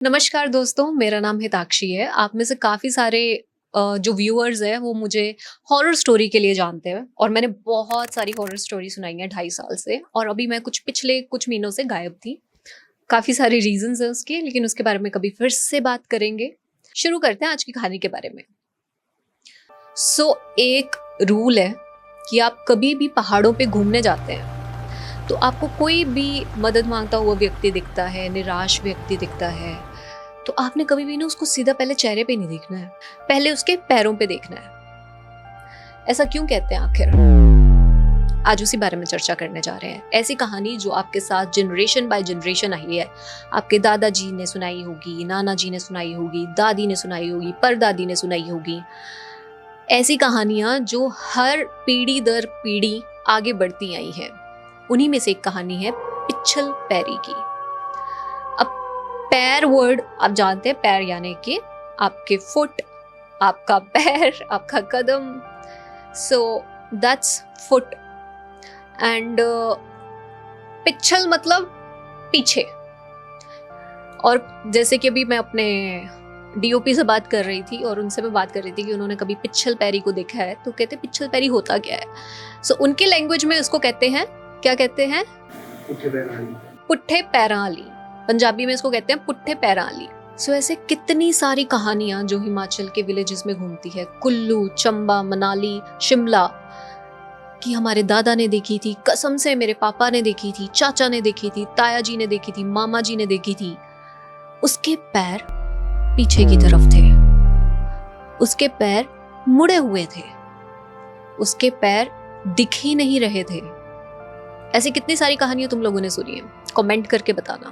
नमस्कार दोस्तों, मेरा नाम हिताक्षी है। आप में से काफ़ी सारे जो व्यूअर्स हैं वो मुझे हॉरर स्टोरी के लिए जानते हैं और मैंने बहुत सारी हॉरर स्टोरी सुनाई है 2.5 साल से और अभी मैं पिछले कुछ महीनों से गायब थी। काफ़ी सारे रीज़न्स हैं उसके, लेकिन उसके बारे में कभी फिर से बात करेंगे। शुरू करते हैं आज की कहानी के बारे में। एक रूल है कि आप कभी भी पहाड़ों पे घूमने जाते हैं तो आपको कोई भी मदद मांगता हुआ व्यक्ति दिखता है, निराश व्यक्ति दिखता है, तो आपने कभी भी ना उसको सीधा पहले चेहरे पे नहीं देखना है, पहले उसके पैरों पे देखना है। ऐसा क्यों कहते हैं आखिर? आज उसी बारे में चर्चा करने जा रहे हैं। ऐसी कहानी जो आपके साथ जनरेशन बाय जनरेशन आई है। आपके दादाजी ने सुनाई होगी, नाना जी ने सुनाई होगी, दादी ने सुनाई होगी, परदादी ने सुनाई होगी। ऐसी कहानियां जो हर पीढ़ी दर पीढ़ी आगे बढ़ती आई हैं। उन्हीं में से एक कहानी है पिच्छल पैरी की। अब पैर वर्ड आप जानते हैं, पैर यानी कि आपके फुट, आपका पैर, आपका कदम। सो दैट्स फुट एंड पिच्छल मतलब पीछे। और जैसे कि अभी मैं अपने डीओपी से बात कर रही थी और उनसे मैं बात कर रही थी कि उन्होंने कभी पिच्छल पैरी को देखा है, तो कहते पिच्छल पैरी होता क्या है। सो उनके लैंग्वेज में इसको कहते हैं, क्या कहते हैं? पुट्ठे पैराली। पंजाबी में इसको कहते हैं पुट्ठे पैराली। ऐसे कितनी सारी कहानियां जो हिमाचल के विलेजेस में घूमती है, कुल्लू, चंबा, मनाली, शिमला, कि हमारे दादा ने देखी थी, कसम से मेरे पापा ने देखी थी, चाचा ने देखी थी, ताया जी ने देखी थी, मामा जी ने देखी थी। उसके पैर पीछे की तरफ थे, उसके पैर मुड़े हुए थे, उसके पैर दिख ही नहीं रहे थे। ऐसी कितनी सारी कहानियां तुम लोगों ने सुनी है, कमेंट करके बताना।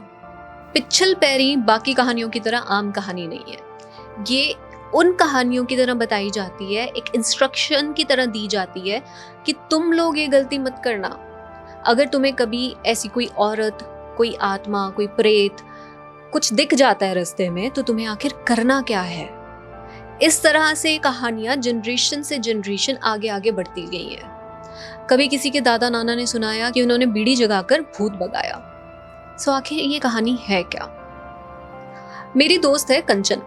पिच्छल पैरी बाकी कहानियों की तरह आम कहानी नहीं है। ये उन कहानियों की तरह बताई जाती है, एक इंस्ट्रक्शन की तरह दी जाती है कि तुम लोग ये गलती मत करना। अगर तुम्हें कभी ऐसी कोई औरत, कोई आत्मा, कोई प्रेत कुछ दिख जाता है रास्ते में, तो तुम्हें आखिर करना क्या है। इस तरह से कहानियां जनरेशन से जनरेशन आगे आगे बढ़ती गई हैं। कभी किसी के दादा नाना ने सुनाया कि उन्होंने बीड़ी जगाकर भूत भगाया। आखिर ये कहानी है क्या? मेरी दोस्त है कंचन।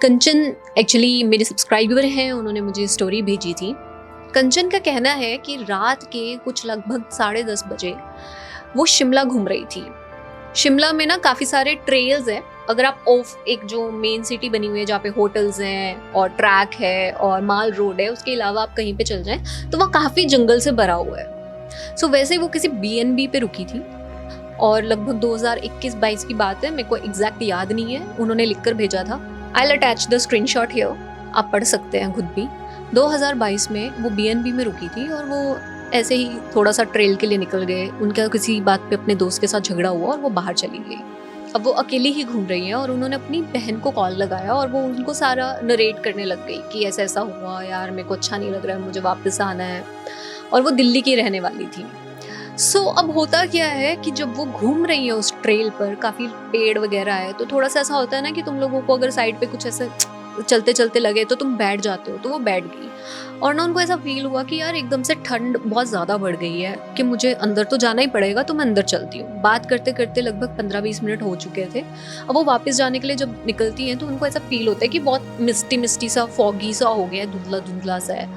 कंचन एक्चुअली मेरे सब्सक्राइबर हैं, उन्होंने मुझे स्टोरी भेजी थी। कंचन का कहना है कि रात के कुछ लगभग 10:30 बजे वो शिमला घूम रही थी। शिमला में ना काफ़ी सारे ट्रेल्स हैं। अगर आप ऑफ एक जो मेन सिटी बनी हुई है जहाँ पे होटल्स हैं और ट्रैक है और माल रोड है, उसके अलावा आप कहीं पे चल जाएं तो वहाँ काफ़ी जंगल से भरा हुआ है। वैसे वो किसी BNB पे रुकी थी और लगभग 2021-22 की बात है, मेरे को एग्जैक्ट याद नहीं है, उन्होंने लिखकर भेजा था। I will attach the screenshot here, आप पढ़ सकते हैं खुद भी। 2022 में वो BNB में रुकी थी और वो ऐसे ही थोड़ा सा ट्रेल के लिए निकल गए। उनका किसी बात पे अपने दोस्त के साथ झगड़ा हुआ और वो बाहर चली गई। अब वो अकेली ही घूम रही है और उन्होंने अपनी बहन को कॉल लगाया और वो उनको सारा नरेट करने लग गई कि ऐसा ऐसा हुआ यार, मेरे को अच्छा नहीं लग रहा है, मुझे वापस आना है। और वो दिल्ली की रहने वाली थी। अब होता क्या है कि जब वो घूम रही है उस ट्रेल पर, काफ़ी पेड़ वगैरह है, तो थोड़ा सा ऐसा होता है ना कि तुम लोगों को अगर साइड पे कुछ ऐसे चलते चलते लगे तो तुम बैठ जाते हो। तो वो बैठ गई और ना उनको ऐसा फील हुआ कि यार एकदम से ठंड बहुत ज़्यादा बढ़ गई है कि मुझे अंदर तो जाना ही पड़ेगा, तो मैं अंदर चलती हूँ। बात करते करते लगभग 15-20 मिनट हो चुके थे। अब वो वापस जाने के लिए जब निकलती हैं तो उनको ऐसा फील होता है कि बहुत मिस्टी मिस्टी सा, फॉगी सा हो गया है, धुंधला धुंधला सा है।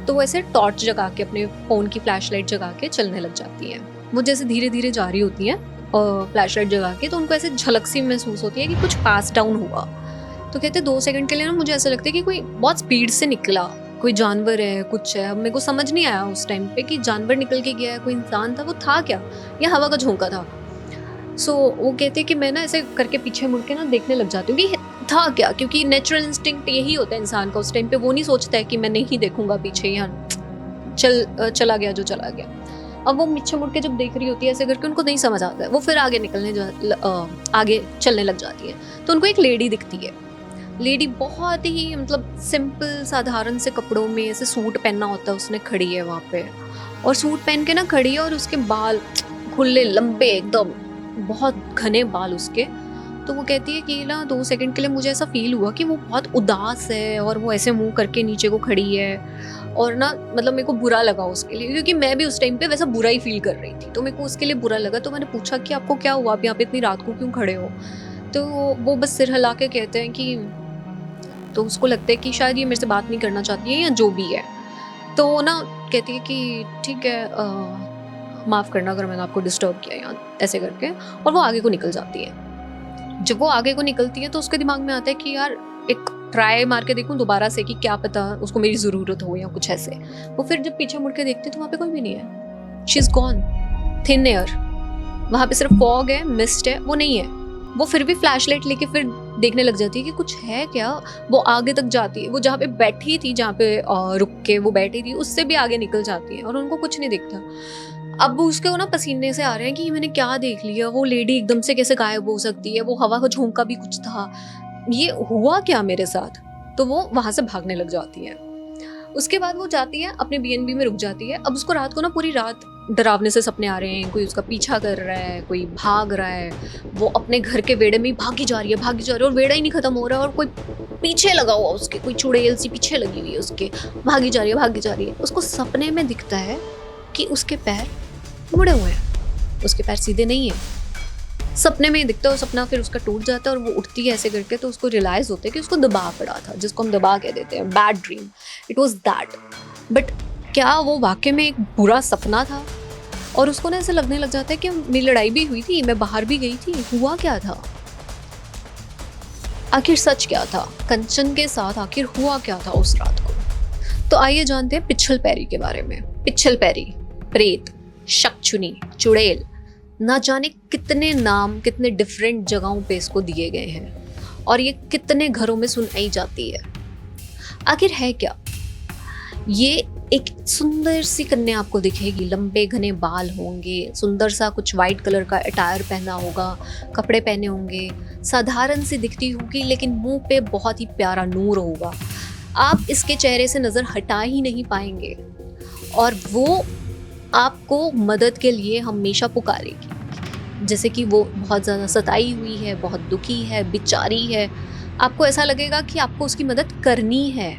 तो वो ऐसे टॉर्च जगा के, अपने फ़ोन की फ्लैशलाइट जगा के चलने लग जाती हैं। वो जैसे धीरे धीरे जा रही होती हैं फ्लैशलाइट जगा के, तो उनको ऐसे झलक सी महसूस होती है कि कुछ पास डाउन हुआ। तो कहते 2 सेकंड के लिए ना मुझे ऐसा लगता है कि कोई बहुत स्पीड से निकला, कोई जानवर है, कुछ है। अब मेरे को समझ नहीं आया उस टाइम पे कि जानवर निकल के गया है, कोई इंसान था, वो था क्या, या हवा का झोंका था। वो कहते कि मैं ना ऐसे करके पीछे मुड़ के ना देखने लग जाती हूँ कि था क्या, क्योंकि नेचुरल इंस्टिंक्ट यही होता है इंसान का उस टाइम पे। वो नहीं सोचता है कि मैं नहीं देखूंगा पीछे, या चला गया जो चला गया। अब वो पीछे मुड़ के जब देख रही होती है ऐसे करके, उनको नहीं समझ आता है। वो फिर आगे आगे चलने लग जाती है। तो उनको एक लेडी दिखती है। लेडी बहुत ही मतलब सिंपल साधारण से कपड़ों में, ऐसे सूट पहनना होता है उसने, खड़ी है वहाँ पे और सूट पहन के ना खड़ी है और उसके बाल खुले लंबे एकदम, बहुत घने बाल उसके। तो वो कहती है कि ना 2 सेकंड के लिए मुझे ऐसा फील हुआ कि वो बहुत उदास है और वो ऐसे मुंह करके नीचे को खड़ी है और ना मतलब मेरे को बुरा लगा उसके लिए, क्योंकि मैं भी उस टाइम पे वैसा बुरा ही फील कर रही थी। तो मेरे को उसके लिए बुरा लगा। तो मैंने पूछा कि आपको क्या हुआ, आप यहाँ पे इतनी रात को क्यों खड़े हो? तो वो बस सिर हिला के कहते हैं कि, तो उसको लगता है कि शायद ये मेरे से बात नहीं करना चाहती है या जो भी है। तो वो ना कहती है कि ठीक है, माफ़ करना अगर मैंने आपको डिस्टर्ब किया या ऐसे करके, और वो आगे को निकल जाती है। जब वो आगे को निकलती है तो उसके दिमाग में आता है कि यार एक ट्राई मार के देखूं दोबारा से कि क्या पता उसको मेरी ज़रूरत हो या कुछ ऐसे। वो फिर जब पीछे मुड़ के देखती है तो वहाँ पे कोई भी नहीं है। She is gone, thin air, वहाँ पे सिर्फ फॉग है, मिस्ट है, वो नहीं है। वो फिर भी फ्लैशलाइट लेके फिर देखने लग जाती है कि कुछ है क्या। वो आगे तक जाती है, वो जहाँ पे बैठी थी, जहाँ पे रुक के वो बैठी थी, उससे भी आगे निकल जाती है और उनको कुछ नहीं दिखता। अब उसके ना पसीने से आ रहे हैं कि मैंने क्या देख लिया, वो लेडी एकदम से कैसे गायब हो सकती है, वो हवा का झोंका भी कुछ था, ये हुआ क्या मेरे साथ। तो वो वहाँ से भागने लग जाती है। उसके बाद वो जाती है अपने बीएनबी में रुक जाती है। अब उसको रात को ना पूरी रात डरावने से सपने आ रहे हैं, कोई उसका पीछा कर रहा है, कोई भाग रहा है, वो अपने घर के वेड़े में भागी जा रही है और वेड़ा ही नहीं खत्म हो रहा है और कोई पीछे लगा हुआ उसके, कोई चुड़ैल सी पीछे लगी हुई है उसके, भागी जा रही है। उसको सपने में दिखता है कि उसके पैर मुड़े हुए हैं, उसके पैर सीधे नहीं है। सपने में ही दिखता है, सपना फिर उसका टूट जाता है और वो उठती है ऐसे करके, तो उसको रियलाइज होता है कि उसको दबा पड़ा था, जिसको हम दबा कह देते हैं, bad dream, it was that. But क्या वो वाकई में एक बुरा सपना था? और उसको ना ऐसे लगने लग जाता है कि मेरी लड़ाई भी हुई थी, मैं बाहर भी गई थी, हुआ क्या था, आखिर सच क्या था, कंचन के साथ आखिर हुआ क्या था उस रात को। तो आइए जानते हैं पिच्छल पैरी के बारे में। पिच्छल पैरी, प्रेत, शक्चुनी, चुड़ैल, ना जाने कितने नाम कितने डिफरेंट जगहों पे इसको दिए गए हैं और ये कितने घरों में सुनाई जाती है। आखिर है क्या? ये एक सुंदर सी कन्या आपको दिखेगी, लंबे घने बाल होंगे, सुंदर सा कुछ वाइट कलर का अटायर पहना होगा, कपड़े पहने होंगे, साधारण सी दिखती होगी, लेकिन मुंह पे बहुत ही प्यारा नूर होगा। आप इसके चेहरे से नज़र हटा ही नहीं पाएंगे और वो आपको मदद के लिए हमेशा पुकारेगी। जैसे कि वो बहुत ज़्यादा सताई हुई है, बहुत दुखी है, बेचारी है, आपको ऐसा लगेगा कि आपको उसकी मदद करनी है।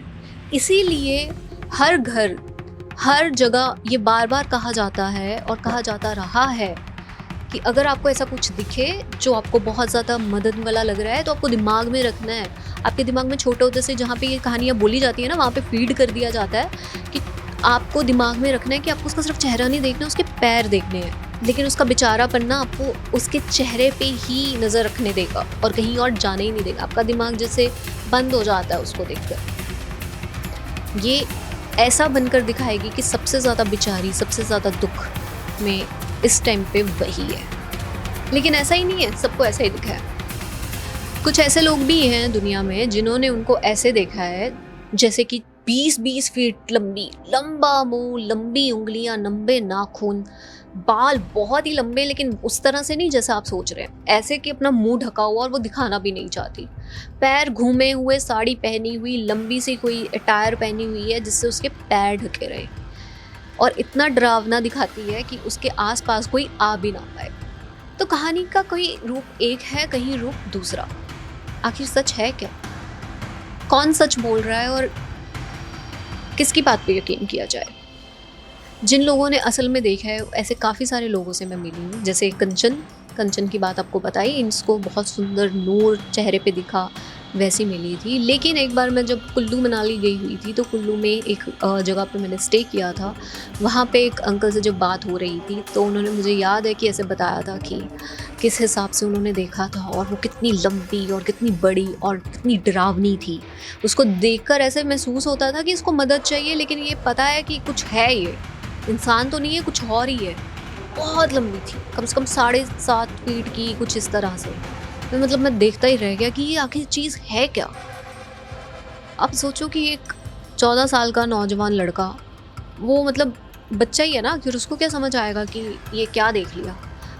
इसीलिए हर घर, हर जगह ये बार बार कहा जाता है और कहा जाता रहा है कि अगर आपको ऐसा कुछ दिखे जो आपको बहुत ज़्यादा मदद वाला लग रहा है, तो आपको दिमाग में रखना है। आपके दिमाग में छोटे होते से जहाँ पे ये कहानियाँ बोली जाती है ना, वहाँ पे फीड कर दिया जाता है कि आपको दिमाग में रखना है कि आपको उसका सिर्फ चेहरा नहीं देखना, उसके पैर देखने हैं। लेकिन उसका बेचारापन ना आपको उसके चेहरे पे ही नज़र रखने देगा और कहीं और जाने ही नहीं देगा। आपका दिमाग जैसे बंद हो जाता है उसको देखकर। ये ऐसा बनकर दिखाएगी कि सबसे ज़्यादा बेचारी, सबसे ज़्यादा दुख में इस टाइम पे वही है। लेकिन ऐसा ही नहीं है, सबको ऐसा ही दिखा है। कुछ ऐसे लोग भी हैं दुनिया में जिन्होंने उनको ऐसे देखा है जैसे कि 20-20 फीट लंबी, लंबा मुंह, लंबी उंगलियां, लंबे नाखून, बाल बहुत ही लंबे, लेकिन उस तरह से नहीं जैसा आप सोच रहे हैं, ऐसे कि अपना मुंह ढका हुआ और वो दिखाना भी नहीं चाहती। पैर घूमे हुए, साड़ी पहनी हुई, लंबी सी कोई अटायर पहनी हुई है जिससे उसके पैर ढके रहे, और इतना डरावना दिखाती है कि उसके आसपास कोई आ भी ना पाए। तो कहानी का कोई रूप एक है, कहीं रूप दूसरा। आखिर सच है क्या? कौन सच बोल रहा है और किसकी बात पे यकीन किया जाए? जिन लोगों ने असल में देखा है, ऐसे काफ़ी सारे लोगों से मैं मिली हूँ। जैसे कंचन की बात आपको बताई, इसको बहुत सुंदर नूर चेहरे पे दिखा, वैसी मिली थी। लेकिन एक बार मैं जब कुल्लू मनाली गई हुई थी, तो कुल्लू में एक जगह पे मैंने स्टे किया था। वहाँ पे एक अंकल से जब बात हो रही थी, तो उन्होंने मुझे याद है कि ऐसे बताया था कि किस हिसाब से उन्होंने देखा था और वो कितनी लंबी और कितनी बड़ी और कितनी डरावनी थी। उसको देखकर ऐसे महसूस होता था कि इसको मदद चाहिए, लेकिन ये पता है कि कुछ है, ये इंसान तो नहीं है, कुछ और ही है। बहुत लंबी थी, कम से कम 7.5 फीट की, कुछ इस तरह से। मतलब मैं देखता ही रह गया कि ये आखिर चीज़ है क्या। अब सोचो कि एक 14 साल का नौजवान लड़का, वो मतलब बच्चा ही है ना, फिर उसको क्या समझ आएगा कि ये क्या देख लिया।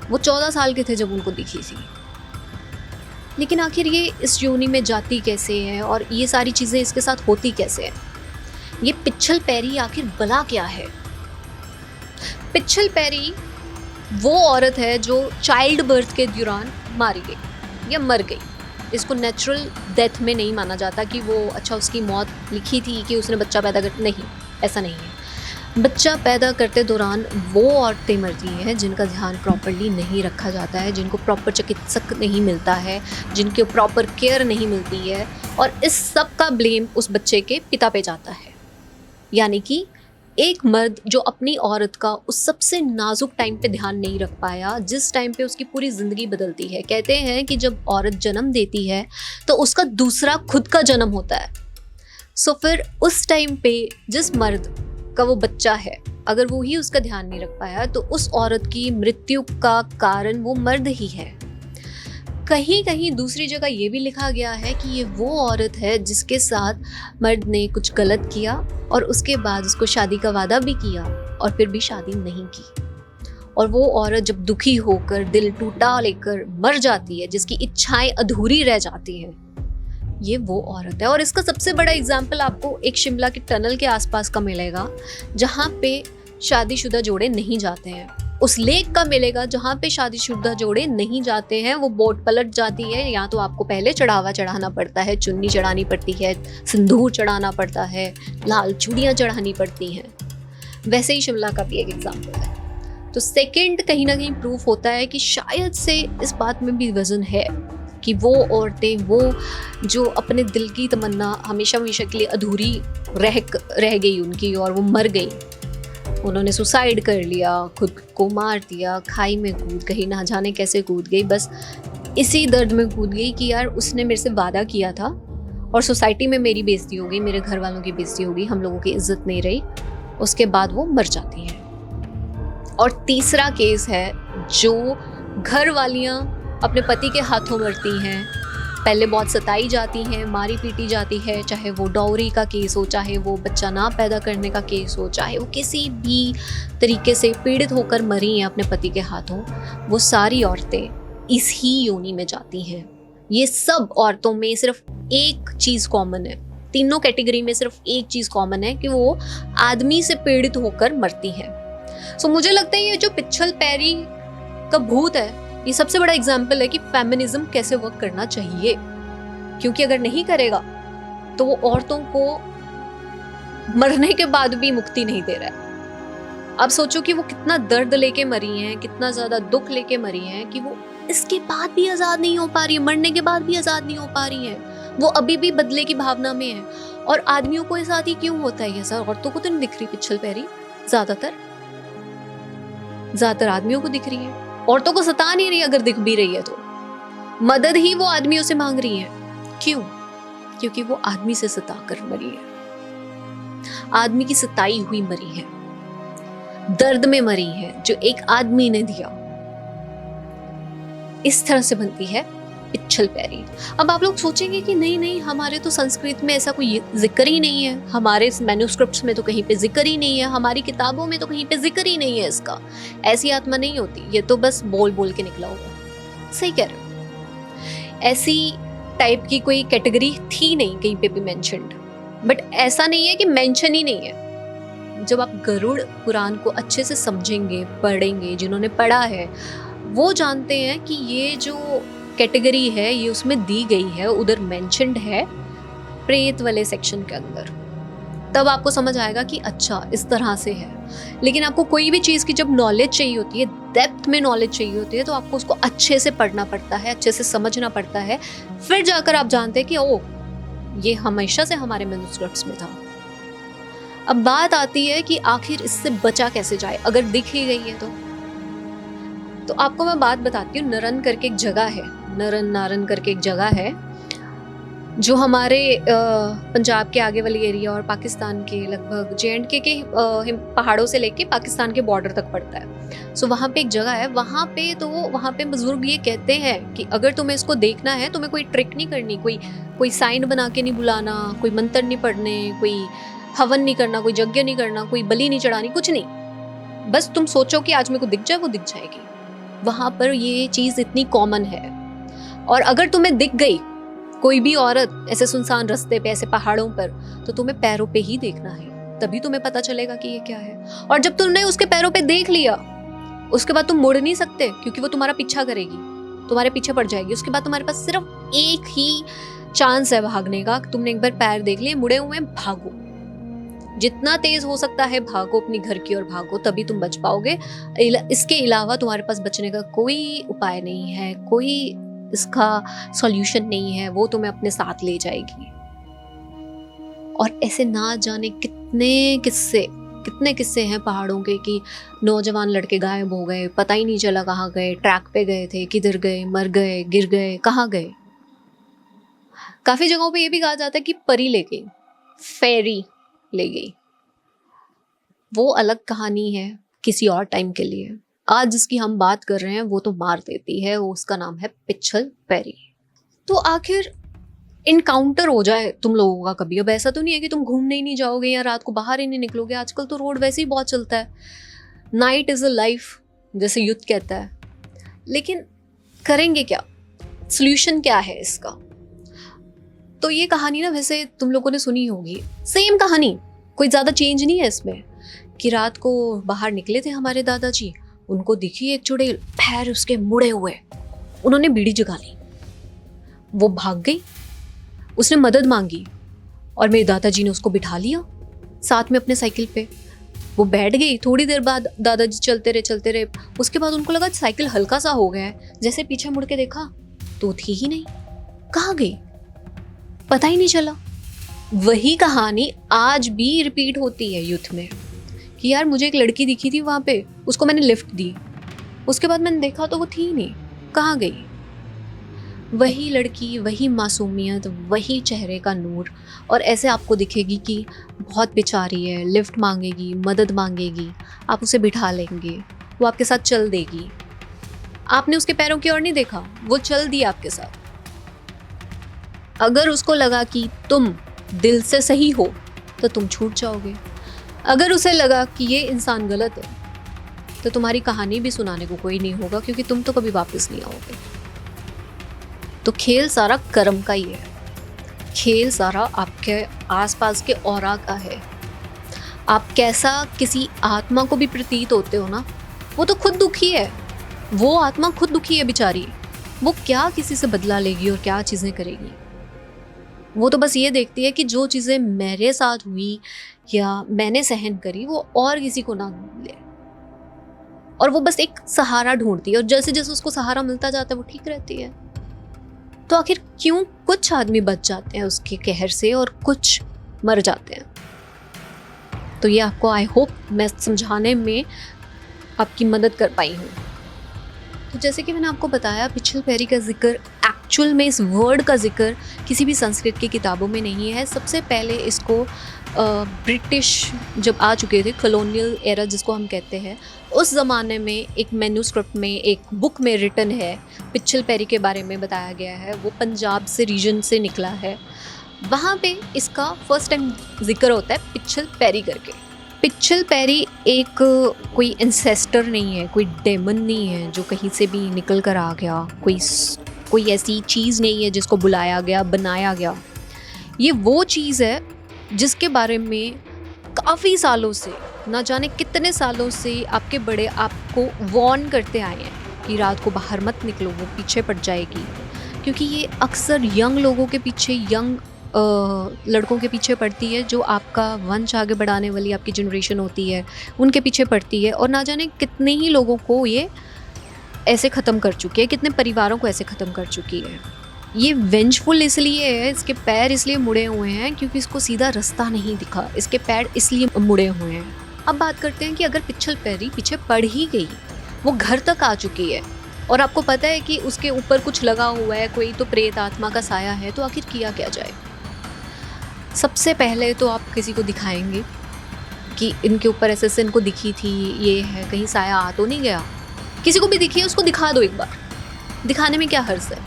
वो 14 साल के थे जब उनको दिखी थी। लेकिन आखिर ये इस योनि में जाती कैसे है और ये सारी चीज़ें इसके साथ होती कैसे हैं? ये पिच्छल पैरी आखिर बला क्या है? पिच्छल पैरी वो औरत है जो चाइल्ड बर्थ के दौरान मारी गई या मर गई। इसको नेचुरल डेथ में नहीं माना जाता कि वो अच्छा उसकी मौत लिखी थी कि उसने बच्चा पैदा कर, नहीं, ऐसा नहीं है। बच्चा पैदा करते दौरान वो औरतें मरती हैं जिनका ध्यान प्रॉपरली नहीं रखा जाता है, जिनको प्रॉपर चिकित्सक नहीं मिलता है, जिनके प्रॉपर केयर नहीं मिलती है, और इस सब का ब्लेम उस बच्चे के पिता पे जाता है। यानी कि एक मर्द जो अपनी औरत का उस सबसे नाजुक टाइम पे ध्यान नहीं रख पाया, जिस टाइम पे उसकी पूरी ज़िंदगी बदलती है। कहते हैं कि जब औरत जन्म देती है तो उसका दूसरा खुद का जन्म होता है। सो फिर उस टाइम पे जिस मर्द का वो बच्चा है, अगर वो ही उसका ध्यान नहीं रख पाया तो उस औरत की मृत्यु का कारण वो मर्द ही है। कहीं कहीं दूसरी जगह ये भी लिखा गया है कि ये वो औरत है जिसके साथ मर्द ने कुछ गलत किया और उसके बाद उसको शादी का वादा भी किया और फिर भी शादी नहीं की, और वो औरत जब दुखी होकर दिल टूटा लेकर मर जाती है, जिसकी इच्छाएं अधूरी रह जाती हैं, ये वो औरत है। और इसका सबसे बड़ा एग्जाम्पल आपको एक शिमला के टनल के आसपास का मिलेगा जहाँ पे शादीशुदा जोड़े नहीं जाते हैं। उस लेक का मिलेगा जहाँ पे शादीशुदा जोड़े नहीं जाते हैं। वो बोट पलट जाती है, या तो आपको पहले चढ़ावा चढ़ाना पड़ता है, चुन्नी चढ़ानी पड़ती है, सिंदूर चढ़ाना पड़ता है, लाल चूड़ियाँ चढ़ानी पड़ती हैं। वैसे ही शिमला का भी एक एग्जाम्पल है। तो सेकेंड कहीं ना कहीं प्रूफ होता है कि शायद से इस बात में भी वजन है कि वो औरतें, वो जो अपने दिल की तमन्ना हमेशा हमेशा के लिए अधूरी रह गई उनकी और वो मर गई, उन्होंने सुसाइड कर लिया, खुद को मार दिया, खाई में कूद गई, ना जाने कैसे कूद गई, बस इसी दर्द में कूद गई कि यार उसने मेरे से वादा किया था और सोसाइटी में मेरी बेइज्जती हो गई, मेरे घर वालों की बेइज्जती हो गई, हम लोगों की इज्जत नहीं रही, उसके बाद वो मर जाती हैं। और तीसरा केस है जो घर वालियाँ अपने पति के हाथों मरती हैं, पहले बहुत सताई जाती हैं, मारी पीटी जाती है, चाहे वो डाउरी का केस हो, चाहे वो बच्चा ना पैदा करने का केस हो, चाहे वो किसी भी तरीके से पीड़ित होकर मरी हैं अपने पति के हाथों, वो सारी औरतें इस ही योनि में जाती हैं। ये सब औरतों में सिर्फ एक चीज़ कॉमन है, तीनों कैटेगरी में सिर्फ एक चीज़ कॉमन है कि वो आदमी से पीड़ित होकर मरती हैं। सो मुझे लगता है ये जो पिछल पैरी का भूत है, ये सबसे बड़ा एग्जाम्पल है कि फेमिनिज्म कैसे वर्क करना चाहिए, क्योंकि अगर नहीं करेगा तो वो औरतों को मरने के बाद भी मुक्ति नहीं दे रहा है। अब सोचो कि वो कितना दर्द लेके मरी हैं, कितना ज्यादा दुख लेके मरी हैं कि वो इसके बाद भी आजाद नहीं हो पा रही है, मरने के बाद भी आजाद नहीं हो पा रही हैं, वो अभी भी बदले की भावना में है। और आदमियों को साथ ही क्यों होता है ये सब? औरतों को तो नहीं दिख रही पिछल पैरी, ज्यादातर आदमियों को दिख रही है। औरतों को सता नहीं रही, अगर दिख भी रही है तो मदद ही वो आदमियों से मांग रही है। क्यों? क्योंकि वो आदमी से सता कर मरी है, आदमी की सताई हुई मरी है, दर्द में मरी है जो एक आदमी ने दिया। इस तरह से बनती है पिछल पैरी। अब आप लोग सोचेंगे कि नहीं हमारे तो संस्कृत में ऐसा कोई जिक्र ही नहीं है, हमारे मैन्युस्क्रिप्ट्स में तो कहीं पे जिक्र ही नहीं है, हमारी किताबों में तो कहीं पे जिक्र ही नहीं है इसका, ऐसी आत्मा नहीं होती, ये तो बस बोल बोल के निकला होगा। सही कह रहे हो, ऐसी टाइप की कोई कैटेगरी थी नहीं कहीं पे भी मेंशन्ड। बट ऐसा नहीं है कि मेंशन ही नहीं है। जब आप गरुड़ पुराण को अच्छे से समझेंगे, पढ़ेंगे, जिन्होंने पढ़ा है वो जानते हैं कि ये जो कैटेगरी है ये उसमें दी गई है, उधर मेंशन्ड है प्रेत वाले सेक्शन के अंदर। तब आपको समझ आएगा कि अच्छा इस तरह से है। लेकिन आपको कोई भी चीज़ की जब नॉलेज चाहिए होती है, डेप्थ में नॉलेज चाहिए होती है, तो आपको उसको अच्छे से पढ़ना पड़ता है, अच्छे से समझना पड़ता है, फिर जाकर आप जानते हैं कि ओ ये हमेशा से हमारे मैन्युस्क्रिप्ट्स में था। अब बात आती है कि आखिर इससे बचा कैसे जाए अगर दिख ही गई है तो आपको मैं बात बताती हूँ। नरन करके एक जगह है, नारन करके एक जगह है जो हमारे पंजाब के आगे वाली एरिया और पाकिस्तान के लगभग JNK के पहाड़ों से लेके पाकिस्तान के बॉर्डर तक पड़ता है। सो वहाँ पे एक जगह है, वहाँ पे बुजुर्ग ये कहते हैं कि अगर तुम्हें इसको देखना है, तुम्हें कोई ट्रिक नहीं करनी, कोई साइन बना के नहीं बुलाना, कोई मंत्र नहीं पढ़ने, कोई हवन नहीं करना, कोई यज्ञ नहीं करना, कोई बलि नहीं चढ़ानी, कुछ नहीं, बस तुम सोचो कि आज मेरे को दिख जाए, वो दिख जाएगी। वहाँ पर ये चीज़ इतनी कॉमन है। और अगर तुम्हें दिख गई कोई भी औरत ऐसे सुनसान रास्ते पे, ऐसे पहाड़ों पर, तो तुम्हें पैरों पे ही देखना है, तभी तुम्हें पता चलेगा कि ये क्या है। और जब तुमने उसके पैरों पे देख लिया, उसके बाद तुम मुड़ नहीं सकते, क्योंकि वो तुम्हारा पीछा करेगी, तुम्हारे पीछे पड़ जाएगी। उसके बाद तुम्हारे पास सिर्फ एक ही चांस है भागने का। तुमने एक बार पैर देख लिए, मुड़े हुए, भागो। जितना तेज हो सकता है भागो अपनी घर की ओर भागो, तभी तुम बच पाओगे। इसके अलावा तुम्हारे पास बचने का कोई उपाय नहीं है, कोई इसका सॉल्यूशन नहीं है, वो तुम्हें अपने साथ ले जाएगी। और ऐसे ना जाने कितने किस्से हैं पहाड़ों के कि नौजवान लड़के गायब हो गए, पता ही नहीं चला कहाँ गए, ट्रैक पे गए थे, किधर गए, मर गए, गिर गए, कहाँ गए। काफी जगहों पे ये भी कहा जाता है कि परी ले गई, फेरी ले गई। वो अलग कहानी है किसी और टाइम के लिए। आज जिसकी हम बात कर रहे हैं वो तो मार देती है, वो उसका नाम है पिच्छल पैरी। तो आखिर इनकाउंटर हो जाए तुम लोगों का कभी, अब ऐसा तो नहीं है कि तुम घूमने ही नहीं जाओगे या रात को बाहर ही नहीं निकलोगे। आजकल तो रोड वैसे ही बहुत चलता है, नाइट इज अ लाइफ जैसे युद्ध कहता है। लेकिन करेंगे क्या, सोल्यूशन क्या है इसका? तो ये कहानी ना वैसे तुम लोगों ने सुनी होगी, सेम कहानी, कोई ज्यादा चेंज नहीं है इसमें। कि रात को बाहर निकले थे हमारे दादाजी, उनको दिखी एक चुड़ैल, पैर उसके मुड़े हुए, उन्होंने बीड़ी जगा ली, वो भाग गई, उसने मदद मांगी और मेरे दादाजी ने उसको बिठा लिया साथ में अपने साइकिल पे। वो बैठ गई, थोड़ी देर बाद दादाजी चलते रहे। उसके बाद उनको लगा साइकिल हल्का सा हो गया है, जैसे पीछे मुड़ के देखा तो थी ही नहीं, कहाँ गई पता ही नहीं चला। वही कहानी आज भी रिपीट होती है यूथ में कि यार मुझे एक लड़की दिखी थी वहां पे, उसको मैंने लिफ्ट दी, उसके बाद मैंने देखा तो वो थी ही नहीं, कहाँ गई। वही लड़की, वही मासूमियत, वही चेहरे का नूर, और ऐसे आपको दिखेगी कि बहुत बेचारी है, लिफ्ट मांगेगी, मदद मांगेगी, आप उसे बिठा लेंगे, वो आपके साथ चल देगी। आपने उसके पैरों की ओर नहीं देखा, वो चल दी आपके साथ। अगर उसको लगा कि तुम दिल से सही हो तो तुम छूट जाओगे, अगर उसे लगा कि ये इंसान गलत है तो तुम्हारी कहानी भी सुनाने को कोई नहीं होगा, क्योंकि तुम तो कभी वापस नहीं आओगे। तो खेल सारा कर्म का ही है, खेल सारा आपके आसपास के औरा का है। आप कैसा किसी आत्मा को भी प्रतीत होते हो ना, वो तो खुद दुखी है, वो आत्मा खुद दुखी है बेचारी। वो क्या किसी से बदला लेगी और क्या चीज़ें करेगी? वो तो बस ये देखती है कि जो चीज़ें मेरे साथ हुई या मैंने सहन करी वो और किसी को ना मिले, और वो बस एक सहारा ढूंढती है, और जैसे जैसे उसको सहारा मिलता जाता है वो ठीक रहती है। तो आखिर क्यों कुछ आदमी बच जाते हैं उसके कहर से और कुछ मर जाते हैं? तो ये आपको आई होप मैं समझाने में आपकी मदद कर पाई हूँ। तो जैसे कि मैंने आपको बताया, पिच्छल पैरी का जिक्र एक्चुअल में, इस वर्ड का जिक्र किसी भी संस्कृत की किताबों में नहीं है। सबसे पहले इसको ब्रिटिश जब आ चुके थे, कॉलोनियल एरा जिसको हम कहते हैं, उस ज़माने में एक मैन्यूस्क्रिप्ट में, एक बुक में रिटन है, पिच्छल पैरी के बारे में बताया गया है। वो पंजाब से रीजन से निकला है, वहाँ पे इसका फर्स्ट टाइम जिक्र होता है पिच्छल पैरी करके। पिच्छल पैरी एक कोई एंसेस्टर नहीं है, कोई डेमन नहीं है जो कहीं से भी निकल कर आ गया, कोई ऐसी चीज़ नहीं है जिसको बुलाया गया, बनाया गया। ये वो चीज़ है जिसके बारे में काफ़ी सालों से, ना जाने कितने सालों से आपके बड़े आपको वार्न करते आए हैं कि रात को बाहर मत निकलो, वो पीछे पड़ जाएगी। क्योंकि ये अक्सर यंग लोगों के पीछे, यंग लड़कों के पीछे पड़ती है, जो आपका वंश आगे बढ़ाने वाली आपकी जनरेशन होती है, उनके पीछे पड़ती है। और ना जाने कितने ही लोगों को ये ऐसे ख़त्म कर चुकी है, कितने परिवारों को ऐसे ख़त्म कर चुकी है। ये वेंजफुल इसलिए है, इसके पैर इसलिए मुड़े हुए हैं क्योंकि इसको सीधा रास्ता नहीं दिखा, इसके पैर इसलिए मुड़े हुए हैं। अब बात करते हैं कि अगर पिच्छल पैरी पीछे पड़ ही गई, वो घर तक आ चुकी है और आपको पता है कि उसके ऊपर कुछ लगा हुआ है, कोई तो प्रेत आत्मा का साया है, तो आखिर किया क्या जाए? सबसे पहले तो आप किसी को दिखाएंगे कि इनके ऊपर ऐसे इनको दिखी थी, ये है, कहीं साया आ तो नहीं गया। किसी को भी दिखी है उसको दिखा दो एक बार, दिखाने में क्या हर्ज है?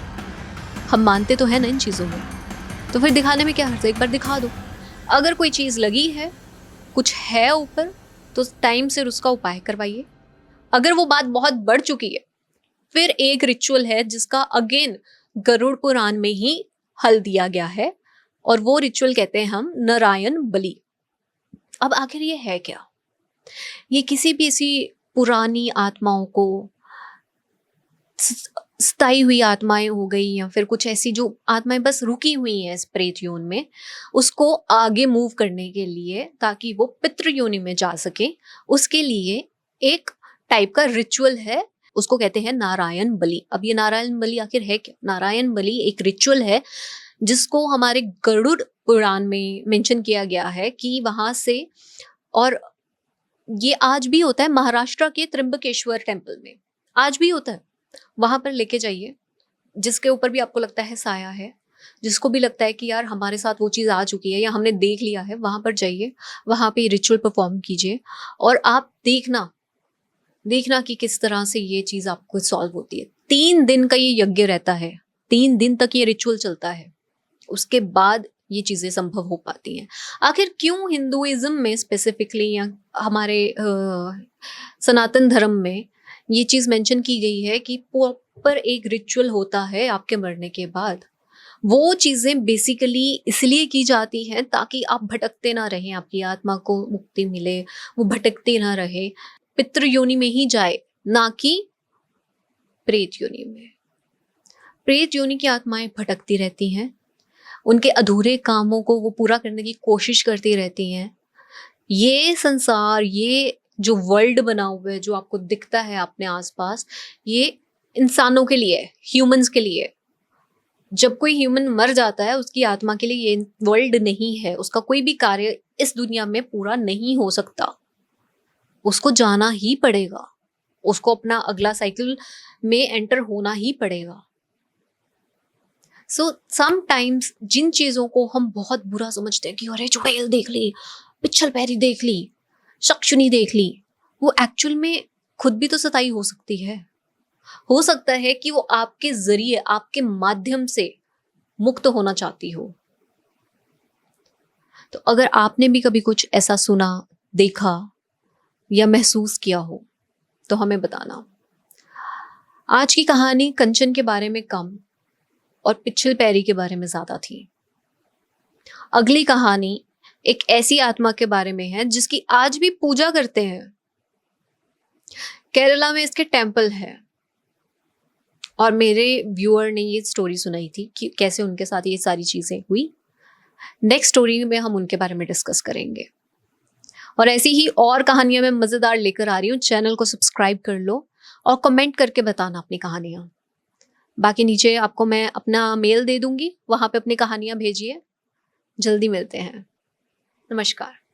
हम मानते तो है ना इन चीज़ों में, तो फिर दिखाने में क्या हर्ज है? एक बार दिखा दो। अगर कोई चीज़ लगी है, कुछ है ऊपर, तो टाइम से उसका उपाय करवाइए। अगर वो बात बहुत बढ़ चुकी है, फिर एक रिचुअल है जिसका अगेन गरुड़ पुराण में ही हल दिया गया है, और वो रिचुअल कहते हैं हम नारायण बलि। अब आखिर ये है क्या? ये किसी भी ऐसी पुरानी आत्माओं को स्थाई हुई आत्माएं हो गई या फिर कुछ ऐसी जो आत्माएं बस रुकी हुई हैं इस प्रेत योनि में, उसको आगे मूव करने के लिए ताकि वो पितृ योनि में जा सके, उसके लिए एक टाइप का रिचुअल है, उसको कहते हैं नारायण बलि। अब ये नारायण बलि आखिर है क्या? नारायण बलि एक रिचुअल है जिसको हमारे गरुड़ पुराण में मेंशन किया गया है कि वहां से, और ये आज भी होता है महाराष्ट्र के त्र्यंबकेश्वर टेम्पल में, आज भी होता है। वहां पर लेके जाइए, जिसके ऊपर भी आपको लगता है साया है, जिसको भी लगता है कि यार हमारे साथ वो चीज़ आ चुकी है या हमने देख लिया है, वहां पर जाइए, वहां पे रिचुअल परफॉर्म कीजिए और आप देखना देखना कि किस तरह से ये चीज़ आपको सॉल्व होती है। 3 दिन का ये यज्ञ रहता है, 3 दिन तक ये रिचुअल चलता है, उसके बाद ये चीज़ें संभव हो पाती हैं। आखिर क्यों हिंदुइज्म में स्पेसिफिकली या हमारे सनातन धर्म में ये चीज़ मेंशन की गई है कि प्रॉपर एक रिचुअल होता है आपके मरने के बाद। वो चीज़ें बेसिकली इसलिए की जाती हैं ताकि आप भटकते ना रहें, आपकी आत्मा को मुक्ति मिले, वो भटकते ना रहे, पितृ योनि में ही जाए, ना कि प्रेत योनि में। प्रेत योनि की आत्माएं भटकती रहती हैं, उनके अधूरे कामों को वो पूरा करने की कोशिश करती रहती हैं। ये संसार, ये जो वर्ल्ड बना हुआ है, जो आपको दिखता है अपने आसपास, ये इंसानों के लिए है, ह्यूमंस के लिए। जब कोई ह्यूमन मर जाता है, उसकी आत्मा के लिए ये वर्ल्ड नहीं है, उसका कोई भी कार्य इस दुनिया में पूरा नहीं हो सकता, उसको जाना ही पड़ेगा, उसको अपना अगला साइकिल में एंटर होना ही पड़ेगा। सो समटाइम्स जिन चीज़ों को हम बहुत बुरा समझते हैं कि अरे चुड़ैल देख ली, पिच्छल पैरी देख ली, शक्षुनी देख ली, वो एक्चुअल में खुद भी तो सताई हो सकती है। हो सकता है कि वो आपके जरिए, आपके माध्यम से मुक्त होना चाहती हो। तो अगर आपने भी कभी कुछ ऐसा सुना, देखा या महसूस किया हो तो हमें बताना। आज की कहानी कंचन के बारे में कम और पिच्छल पैरी के बारे में ज्यादा थी। अगली कहानी एक ऐसी आत्मा के बारे में है जिसकी आज भी पूजा करते हैं। केरला में इसके टेम्पल है और मेरे व्यूअर ने ये स्टोरी सुनाई थी कि कैसे उनके साथ ये सारी चीजें हुई। नेक्स्ट स्टोरी में हम उनके बारे में डिस्कस करेंगे और ऐसी ही और कहानियां मैं मजेदार लेकर आ रही हूँ। चैनल को सब्सक्राइब कर लो और कमेंट करके बताना अपनी कहानियां। बाकी नीचे आपको मैं अपना मेल दे दूंगी, वहां पे अपनी कहानियां भेजिए। जल्दी मिलते हैं। नमस्कार।